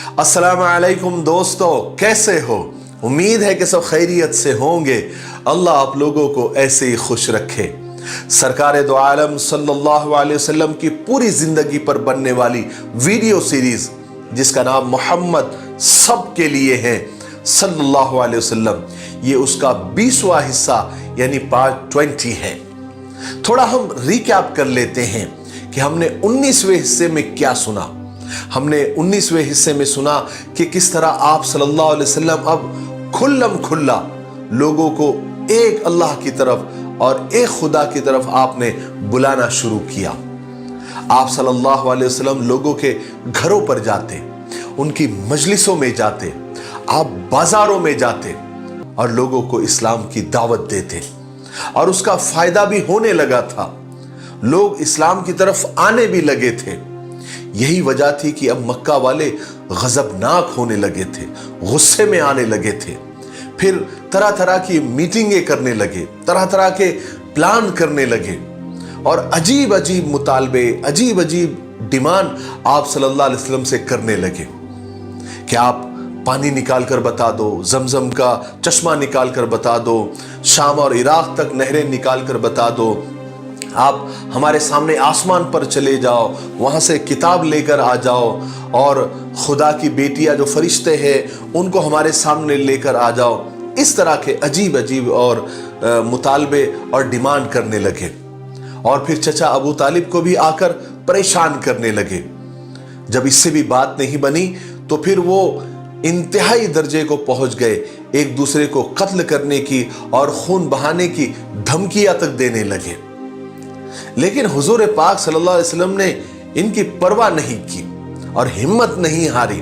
अस्सलाम वालेकुम दोस्तों, कैसे हो? उम्मीद है कि सब खैरियत से होंगे। अल्लाह आप लोगों को ऐसे ही खुश रखे। सरकार दो आलम सल्लल्लाहु अलैहि वसल्लम की पूरी जिंदगी पर बनने वाली वीडियो सीरीज जिसका नाम मोहम्मद सबके लिए है सल्लल्लाहु अलैहि वसल्लम, ये उसका 20वां हिस्सा यानी पार्ट 20 है। थोड़ा हम रिकैप कर लेते हैं कि हमने 19वें हिस्से में क्या सुना। हमने 19वें हिस्से में सुना कि किस तरह आप सल्लल्लाहु अलैहि वसल्लम अब खुल्लम खुल्ला लोगों को एक अल्लाह की तरफ और एक खुदा की तरफ आपने बुलाना शुरू किया। आप सल्लल्लाहु अलैहि वसल्लम लोगों के घरों पर जाते, उनकी मजलिसों में जाते, आप बाजारों में जाते और लोगों को इस्लाम की दावत देते और उसका फायदा भी होने लगा था। लोग इस्लाम की तरफ आने भी लगे थे। यही वजह थी कि अब मक्का वाले गजबनाक होने लगे थे, गुस्से में आने लगे थे। फिर तरह तरह की मीटिंगें करने लगे, तरह तरह के प्लान करने लगे और अजीब अजीब मुतालबे, अजीब अजीब डिमांड आप सल्लल्लाहु अलैहि वसल्लम से करने लगे कि आप पानी निकाल कर बता दो, जमजम का चश्मा निकाल कर बता दो, शाम और इराक तक नहरें निकाल कर बता दो, आप हमारे सामने आसमान पर चले जाओ, वहां से किताब लेकर आ जाओ और खुदा की बेटियां जो फरिश्ते हैं उनको हमारे सामने लेकर आ जाओ। इस तरह के अजीब अजीब और मुतालबे और डिमांड करने लगे और फिर चचा अबू तालिब को भी आकर परेशान करने लगे। जब इससे भी बात नहीं बनी तो फिर वो इंतहाई दर्जे को पहुंच गए, एक दूसरे को कत्ल करने की और खून बहाने की धमकियां तक देने लगे। लेकिन हुजूर पाक सल्लल्लाहु अलैहि वसल्लम ने इनकी परवाह नहीं की और हिम्मत नहीं हारी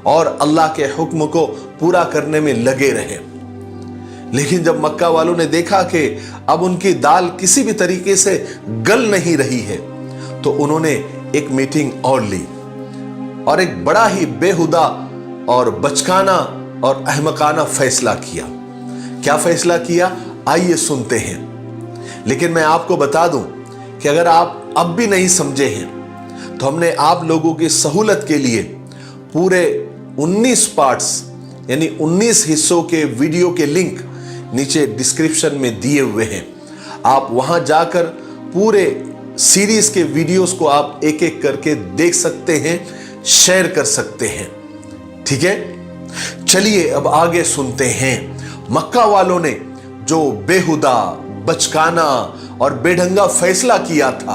और अल्लाह के हुक्म को पूरा करने में लगे रहे। लेकिन जब मक्का वालों ने देखा कि अब उनकी दाल किसी भी तरीके से गल नहीं रही है तो उन्होंने एक मीटिंग और ली और एक बड़ा ही बेहुदा और बचकाना और अहमकाना फैसला किया। क्या फैसला किया, आइए सुनते हैं। लेकिन मैं आपको बता दूं कि अगर आप अब भी नहीं समझे हैं तो हमने आप लोगों की सहूलत के लिए पूरे 19 पार्ट्स यानी 19 हिस्सों के वीडियो के लिंक नीचे डिस्क्रिप्शन में दिए हुए हैं। आप वहां जाकर पूरे सीरीज के वीडियोस को आप एक एक करके देख सकते हैं, शेयर कर सकते हैं। ठीक है, चलिए अब आगे सुनते हैं। मक्का वालों ने जो बेहुदा, बचकाना और बेढंगा फैसला किया था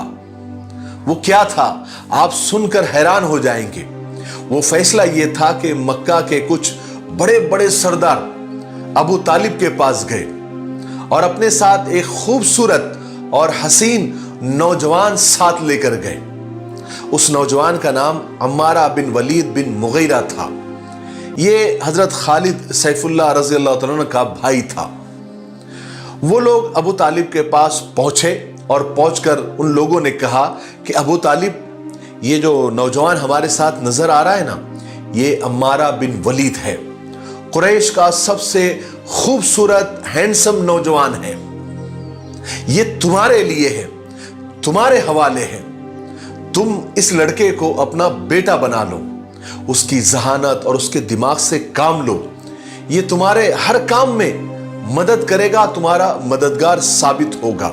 वो क्या था, आप सुनकर हैरान हो जाएंगे। वो फैसला ये था कि मक्का के कुछ बड़े बड़े सरदार अबू तालिब के पास गए और अपने साथ एक खूबसूरत और हसीन नौजवान साथ लेकर गए। उस नौजवान का नाम अम्मारा बिन वलीद बिन मुगीरा था। ये हजरत खालिद सैफुल्लाह रज़ी अल्लाह तआला अन्हु का भाई था। वो लोग अबू तालिब के पास पहुंचे और पहुंचकर उन लोगों ने कहा कि अबू तालिब, ये जो नौजवान हमारे साथ नजर आ रहा है ना, ये अम्मारा बिन वलीद है, कुरैश का सबसे खूबसूरत हैंडसम नौजवान है। ये तुम्हारे लिए है, तुम्हारे हवाले है। तुम इस लड़के को अपना बेटा बना लो, उसकी जहानत और उसके दिमाग से काम लो। ये तुम्हारे हर काम में मदद करेगा, तुम्हारा मददगार साबित होगा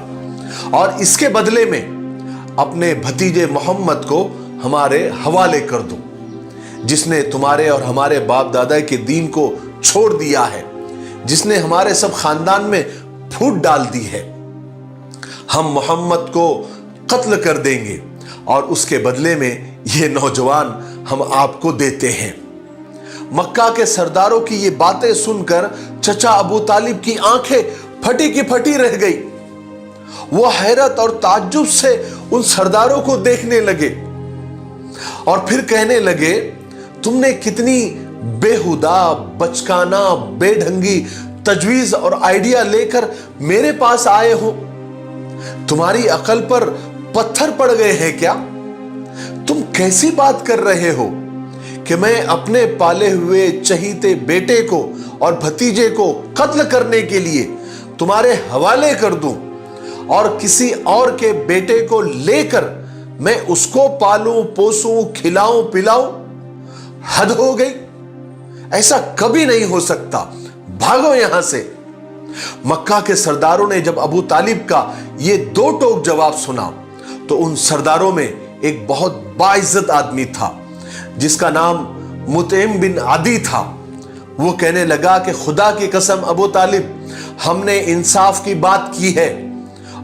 और इसके बदले में अपने भतीजे मोहम्मद को हमारे हवाले कर दो, जिसने तुम्हारे और हमारे बाप दादा के दीन को छोड़ दिया है, जिसने हमारे सब खानदान में फूट डाल दी है। हम मोहम्मद को कत्ल कर देंगे और उसके बदले में ये नौजवान हम आपको देते हैं। मक्का के सरदारों की ये बातें सुनकर चचा अबू तालिब की आंखें फटी की फटी रह गई। वो हैरत और ताज्जुब से उन सरदारों को देखने लगे और फिर कहने लगे, तुमने कितनी बेहुदा, बचकाना, बेढंगी तजवीज और आइडिया लेकर मेरे पास आए हो। तुम्हारी अकल पर पत्थर पड़ गए हैं क्या? तुम कैसी बात कर रहे हो कि मैं अपने पाले हुए चहीते बेटे को और भतीजे को कत्ल करने के लिए तुम्हारे हवाले कर दूं और किसी और के बेटे को लेकर मैं उसको पालूं, पोसूं, खिलाऊं, पिलाऊं? हद हो गई, ऐसा कभी नहीं हो सकता, भागो यहां से। मक्का के सरदारों ने जब अबू तालिब का ये दो टोक जवाब सुना तो उन सरदारों में एक बहुत बाइज्जत आदमी था जिसका नाम मुतइम बिन आदी था। वो कहने लगा कि खुदा की कसम अबू तालिब, हमने इंसाफ की बात की है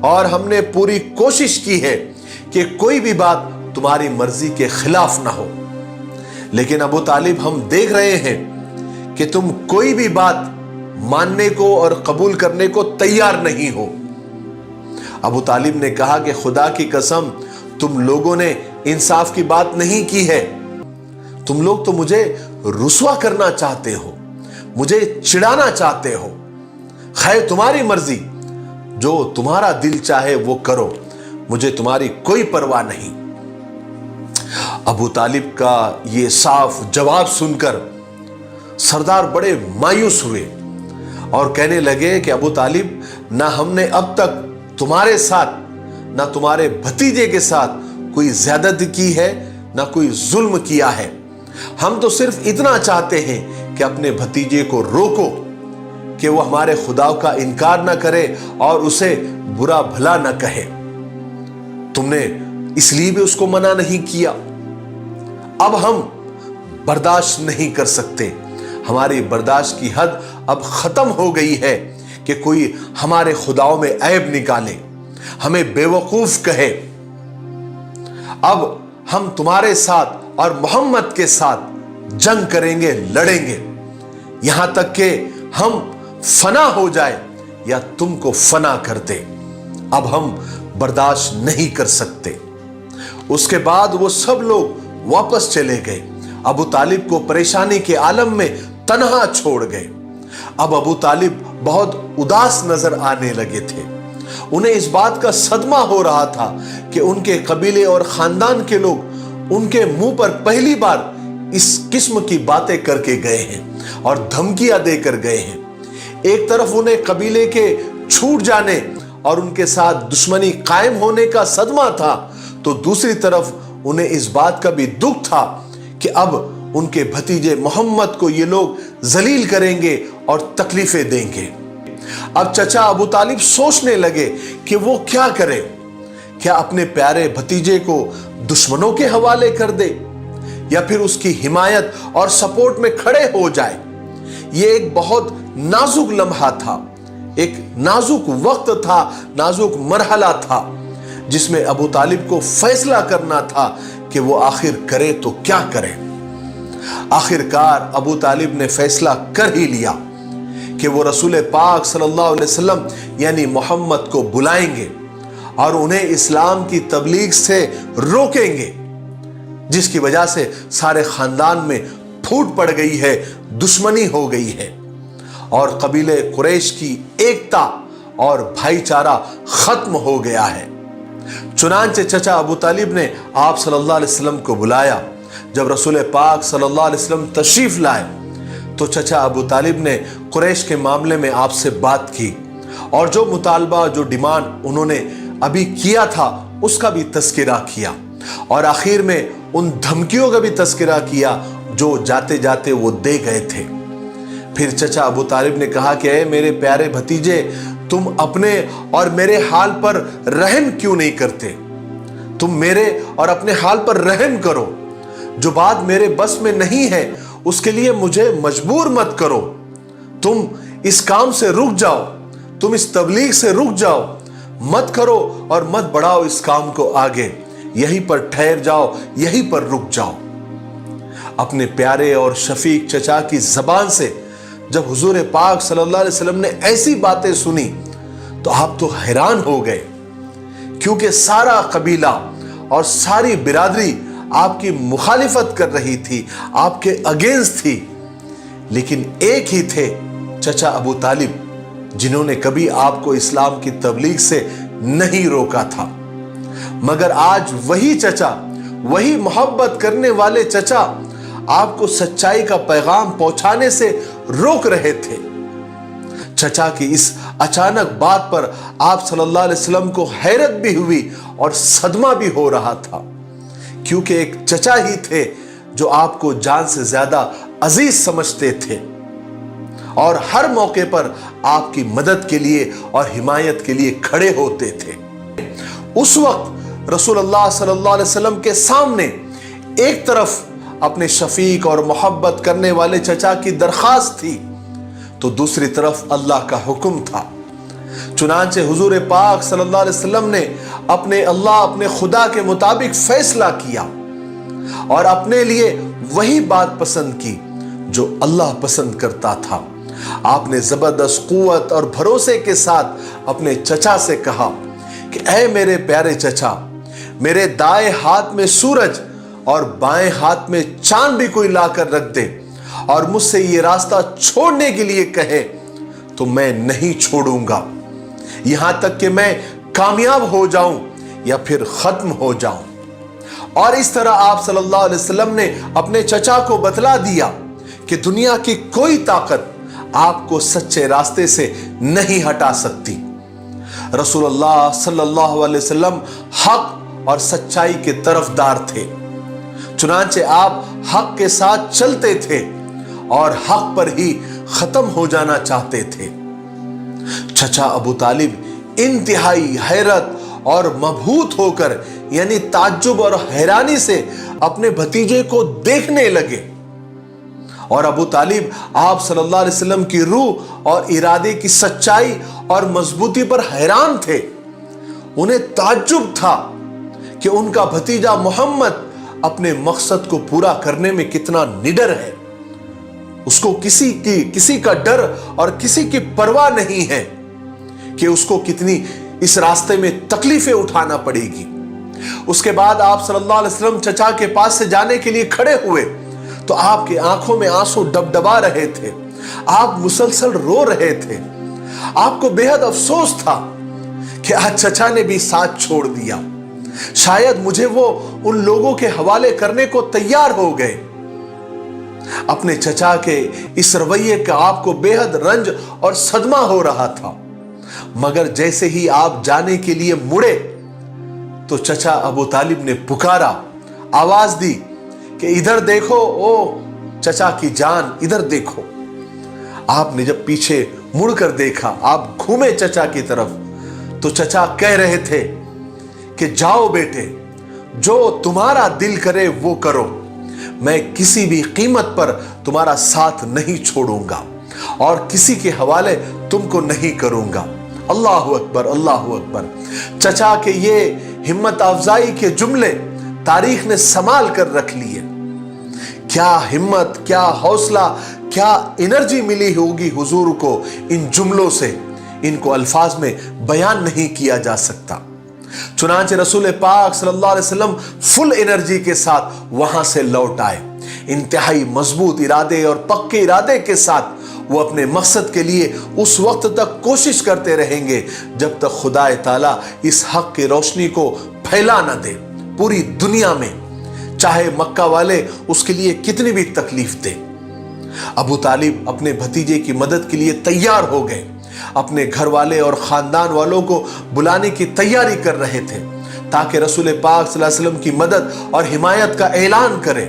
और हमने पूरी कोशिश की है कि कोई भी बात तुम्हारी मर्जी के खिलाफ ना हो, लेकिन अबू तालिब हम देख रहे हैं कि तुम कोई भी बात मानने को और कबूल करने को तैयार नहीं हो। अबू तालिब ने कहा कि खुदा की कसम, तुम लोगों ने इंसाफ की बात नहीं की है, तुम लोग तो मुझे रुसवा करना चाहते हो, मुझे चिढ़ाना चाहते हो। खैर तुम्हारी मर्जी, जो तुम्हारा दिल चाहे वो करो, मुझे तुम्हारी कोई परवाह नहीं। अबू तालिब का ये साफ जवाब सुनकर सरदार बड़े मायूस हुए और कहने लगे कि अबू तालिब, ना हमने अब तक तुम्हारे साथ ना तुम्हारे भतीजे के साथ कोई ज्यादती की है, ना कोई जुल्म किया है। हम तो सिर्फ इतना चाहते हैं कि अपने भतीजे को रोको कि वो हमारे खुदा का इनकार ना करे और उसे बुरा भला ना कहे। तुमने इसलिए भी उसको मना नहीं किया। अब हम बर्दाश्त नहीं कर सकते, हमारी बर्दाश्त की हद अब खत्म हो गई है कि कोई हमारे खुदाओं में ऐब निकाले, हमें बेवकूफ कहे। अब हम तुम्हारे साथ और मोहम्मद के साथ जंग करेंगे, लड़ेंगे, यहां तक कि हम फना हो जाए या तुमको फना कर दे। अब हम बर्दाश्त नहीं कर सकते। उसके बाद वो सब लोग वापस चले गए, अबू तालिब को परेशानी के आलम में तन्हा छोड़ गए। अब अबू तालिब बहुत उदास नजर आने लगे थे। उन्हें इस बात का सदमा हो रहा था कि उनके कबीले और खानदान के लोग उनके मुंह पर पहली बार इस किस्म की बातें करके गए हैं और धमकियां देकर गए हैं। एक तरफ उन्हें कबीले के छूट जाने और उनके साथ दुश्मनी कायम होने का सदमा था, तो दूसरी तरफ उन्हें इस बात का भी दुख था कि अब उनके भतीजे मोहम्मद को ये लोग जलील करेंगे और तकलीफें देंगे। अब चचा अबू तालिब सोचने लगे कि वो क्या करे, क्या अपने प्यारे भतीजे को दुश्मनों के हवाले कर दे या फिर उसकी हिमायत और सपोर्ट में खड़े हो जाए। ये एक बहुत नाजुक लम्हा था, एक नाजुक वक्त था, नाजुक मरहला था जिसमें अबू तालिब को फैसला करना था कि वो आखिर करे तो क्या करे। आखिरकार अबू तालिब ने फैसला कर ही लिया कि वो रसूल पाक सल्लल्लाहु अलैहि वसल्लम यानी मोहम्मद को बुलाएंगे और उन्हें इस्लाम की तबलीग से रोकेंगे, जिसकी वजह से सारे खानदान में फूट पड़ गई है, दुश्मनी हो गई है और कबीले कुरैश की एकता और भाईचारा खत्म हो गया है। चुनांचे चचा अबू तालिब ने आप सल्लल्लाहु अलैहि वसल्लम को बुलाया। जब रसूल पाक सल्लल्लाहु अलैहि वसल्लम तशरीफ लाए तो चचा अबू तालिब ने कुरैश के मामले में आपसे बात की और जो मुतालबा, जो डिमांड उन्होंने अभी किया था उसका भी तस्करा किया और आखिर में उन धमकियों का भी तस्करा किया जो जाते जाते वो दे गए थे। फिर चचा अबू तालिब ने कहा कि ऐ मेरे प्यारे भतीजे, तुम अपने और मेरे हाल पर रहम क्यों नहीं करते? तुम मेरे और अपने हाल पर रहम करो। जो बात मेरे बस में नहीं है उसके लिए मुझे मजबूर मत करो। तुम इस काम से रुक जाओ, तुम इस तबलीग से रुक जाओ, मत करो और मत बढ़ाओ इस काम को आगे, यहीं पर ठहर जाओ, यहीं पर रुक जाओ। अपने प्यारे और शफीक चचा की जबान से जब हुजूर पाक सल्लल्लाहु अलैहि वसल्लम ने ऐसी बातें सुनी तो आप तो हैरान हो गए, क्योंकि सारा कबीला और सारी बिरादरी आपकी मुखालिफत कर रही थी, आपके अगेंस्ट थी, लेकिन एक ही थे चचा अबू तालिब जिन्होंने कभी आपको इस्लाम की तबलीग से नहीं रोका था। मगर आज वही चचा, वही मोहब्बत करने वाले चचा आपको सच्चाई का पैगाम पहुंचाने से रोक रहे थे। चचा की इस अचानक बात पर आप सल्लल्लाहु अलैहि वसल्लम को हैरत भी हुई और सदमा भी हो रहा था, क्योंकि एक चचा ही थे जो आपको जान से ज्यादा अजीज समझते थे और हर मौके पर आपकी मदद के लिए और हिमायत के लिए खड़े होते थे। उस वक्त रसूलुल्लाह सल्लल्लाहु अलैहि वसल्लम के सामने एक तरफ अपने शफीक और मोहब्बत करने वाले चचा की दरखास्त थी, तो दूसरी तरफ अल्लाह का हुक्म था। चुनांचे हुजूर पाक सल्लल्लाहु अलैहि वसल्लम ने अपने खुदा के मुताबिक फैसला किया और अपने लिए वही बात पसंद की जो अल्लाह पसंद करता था। आपने जबरदस्त कुव्वत और भरोसे के साथ अपने चचा से कहा कि ऐ मेरे प्यारे चचा, मेरे दाएं हाथ में सूरज और बाएं हाथ में चांद भी कोई लाकर रख दे और मुझसे ये रास्ता छोड़ने के लिए कहे तो मैं नहीं छोड़ूंगा, यहां तक कि मैं कामयाब हो जाऊं या फिर खत्म हो जाऊं। और इस तरह आप सल्लल्लाहु अलैहि वसल्लम ने अपने चचा को बतला दिया कि दुनिया की कोई ताकत आपको सच्चे रास्ते से नहीं हटा सकती। रसूलुल्लाह सल्लल्लाहु अलैहि वसल्लम हक और सच्चाई के तरफदार थे, चुनांचे आप हक के साथ चलते थे और हक पर ही खत्म हो जाना चाहते थे। चचा अबू तालिब इंतहाई हैरत और मबहूत होकर यानी ताज्जुब और हैरानी से अपने भतीजे को देखने लगे और अबू तालिब आप सल्लल्लाहु अलैहि वसल्लम की रूह और इरादे की सच्चाई और मजबूती पर हैरान थे। उन्हें ताज्जुब था कि उनका भतीजा मोहम्मद अपने मकसद को पूरा करने में कितना निडर है। उसको किसी का डर और किसी की परवाह नहीं है कि उसको कितनी इस रास्ते में तकलीफें उठाना पड़ेगी। उसके बाद आप सल्लल्लाहु अलैहि वसल्लम चचा के पास से जाने के लिए खड़े हुए तो आपकी आंखों में आंसू डबडबा रहे थे, आप मुसलसल रो रहे थे। आपको बेहद अफसोस था कि आज चचा ने भी साथ छोड़ दिया, शायद मुझे वो उन लोगों के हवाले करने को तैयार हो गए। अपने चचा के इस रवैये का आपको बेहद रंज और सदमा हो रहा था, मगर जैसे ही आप जाने के लिए मुड़े तो चचा अबू तालिब ने पुकारा, आवाज दी कि इधर देखो ओ चचा की जान, इधर देखो। आपने जब पीछे मुड़कर देखा, आप घूमे चचा की तरफ, तो चचा कह रहे थे कि जाओ बेटे, जो तुम्हारा दिल करे वो करो, मैं किसी भी कीमत पर तुम्हारा साथ नहीं छोड़ूंगा और किसी के हवाले तुमको नहीं करूंगा। अल्लाहु अकबर, अल्लाहु अकबर। चचा के ये हिम्मत अफजाई के जुमले तारीख ने संभाल कर रख लिए। क्या हिम्मत, क्या हौसला, क्या एनर्जी मिली होगी हुजूर को इन जुमलों से, इनको अल्फाज में बयान नहीं किया जा सकता। चुनांचे रसूल पाक सल्लल्लाहु अलैहि वसल्लम फुल एनर्जी के साथ वहां से लौट आए, इंतहाई मजबूत इरादे और पक्के इरादे के साथ। वो अपने मकसद के लिए उस वक्त तक कोशिश करते रहेंगे जब तक खुदा ताला इस हक की रोशनी को फैला न दे पूरी दुनिया में, चाहे मक्का वाले उसके लिए कितनी भी तकलीफ दे। अबू तालिब अपने भतीजे की मदद के लिए तैयार हो गए, अपने घर वाले और खानदान वालों को बुलाने की तैयारी कर रहे थे ताकि रसूल पाक सल्लल्लाहु अलैहि वसल्लम की मदद और हिमायत का ऐलान करें,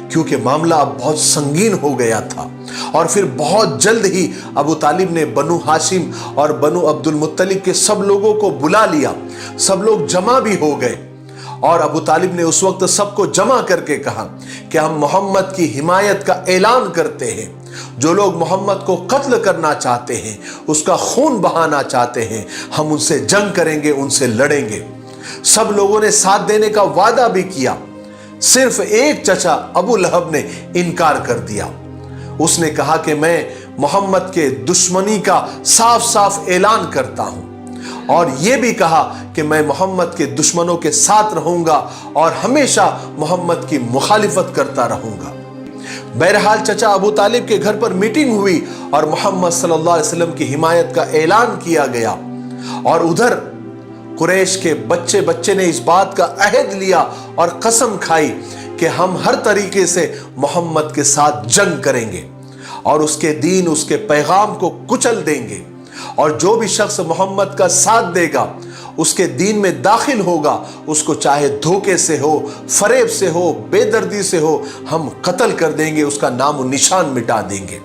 क्योंकि मामला अब बहुत संगीन हो गया था। और फिर बहुत जल्द ही अबू तालिब ने बनु हाशिम और बनु अब्दुल मुत्तलिब के सब लोगों को बुला लिया। सब लोग जमा भी हो गए और अबू तालिब ने उस वक्त सबको जमा करके कहा कि हम मोहम्मद की हिमायत का ऐलान करते हैं। जो लोग मोहम्मद को कत्ल करना चाहते हैं, उसका खून बहाना चाहते हैं, हम उनसे जंग करेंगे, उनसे लड़ेंगे। सब लोगों ने साथ देने का वादा भी किया। सिर्फ एक चचा अबू लहब ने इनकार कर दिया। उसने कहा कि मैं मोहम्मद के दुश्मनी का साफ साफ ऐलान करता हूं और यह भी कहा कि मैं मोहम्मद के दुश्मनों के साथ रहूंगा और हमेशा मोहम्मद की मुखालिफत करता रहूंगा। बहरहाल चचा अबू तालिब के घर पर मीटिंग हुई और मोहम्मद सल्लल्लाहु अलैहि वसल्लम की हिमायत का ऐलान किया गया। और उधर कुरैश के बच्चे बच्चे ने इस बात का अहद लिया और कसम खाई कि हम हर तरीके से मोहम्मद के साथ जंग करेंगे और उसके दीन, उसके पैगाम को कुचल देंगे और जो भी शख्स मोहम्मद का साथ देगा اس کے دین میں داخل ہوگا اس کو چاہے دھوکے سے ہو، فریب سے ہو، بے دردی سے ہو، ہم قتل کر دیں گے، اس کا نام و نشان مٹا دیں گے۔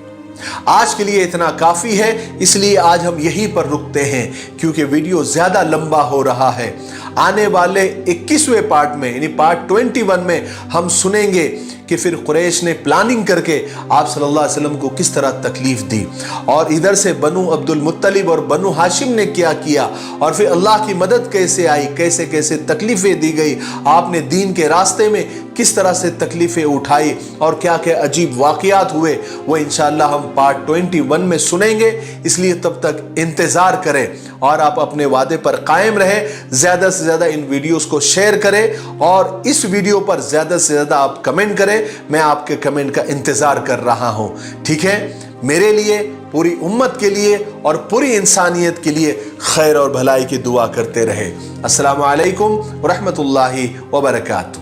آج کے لیے اتنا کافی ہے، اس لیے آج ہم یہیں پر رکتے ہیں کیونکہ ویڈیو زیادہ لمبا ہو رہا ہے۔ آنے والے 21ویں پارٹ میں یعنی پارٹ 21 میں ہم سنیں گے کہ پھر قریش نے پلاننگ کر کے آپ صلی اللہ علیہ وسلم کو کس طرح تکلیف دی، اور ادھر سے بنو عبد المطلب اور بنو ہاشم نے کیا کیا، اور پھر اللہ کی مدد کیسے آئی، کیسے کیسے تکلیفیں دی گئی، آپ نے دین کے راستے میں کس طرح سے تکلیفیں اٹھائی، اور کیا کیا عجیب واقعات ہوئے، وہ انشاءاللہ ہم پارٹ 21 میں سنیں گے۔ اس لیے تب تک انتظار کریں اور آپ اپنے وعدے پر قائم رہیں، زیادہ سے زیادہ ان ویڈیوز کو شیئر کریں، اور اس ویڈیو پر زیادہ سے زیادہ آپ کمنٹ کریں۔ میں آپ کے کمنٹ کا انتظار کر رہا ہوں، ٹھیک ہے؟ میرے لیے، پوری امت کے لیے اور پوری انسانیت کے لیے خیر اور بھلائی کی دعا کرتے رہے۔ السلام علیکم ورحمۃ اللہ وبرکاتہ۔